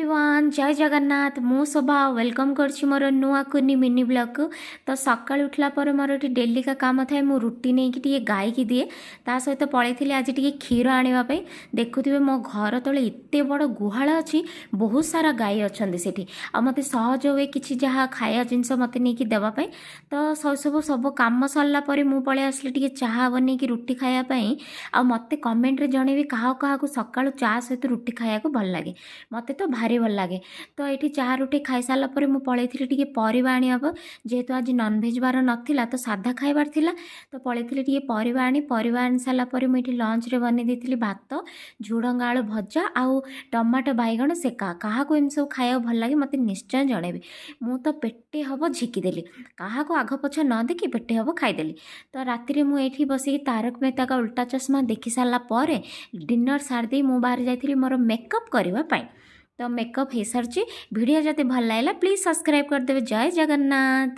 Everyone जय जगन्नाथ मु शोभा welcome करछि मोर नुआ कुनी मिनी ब्लॉग को। तो सकाळ उठला पर मोर एटी डेली का काम थाए मु रुटी नहीं कि टिके गाय की दिए ता सहित पळैथिली आज टिके क्षीर आनिबा पई। देखुथिबे मो घर तळे एते बड़ गुहाळ अछि, बहुत सारा गाय अछंदी सेठी आ मते सहज होए किछि जहा खाया जिंस मते नहीं कि देबा पई। तो सब काम सरला पर मु पळे आसली टिके चाहा बनै कि रुटी खाया पई। आ मते कमेंट रे जणेबी काहा काहा को सकाळ चा सहित रुटी खाया को भल लागे, मते तो भारी भल लगे। तो ये चाह रुटी खाई सारा पर मुझे पलैली टे परिवा आने जेहेतु आज नॉनवेज बार नाला तो साधा खाइबार थिला। तो पलैली टे परिवा आनी सारापर मुझे लंच रे बनी देती भात झुड़ंग आलू भजा आउ टमाटो बैगण सेका। क्या एम सब खाया भल लगे मत निश्चय जनइबी। मु तो पेटे हम झिकीदेली, क्या आग पछ न देखी पेटे हम खाईदेली। तो राति मुझे बसिकी तारक मेहता का उल्टा चश्मा देखी सारापर डिनर सारदे मु बाहर जाइली मोर मेकअप करने। तो मेकअप हो सारी वीडियो जब भल लगा प्लीज सब्सक्राइब करदे। जय जगन्नाथ।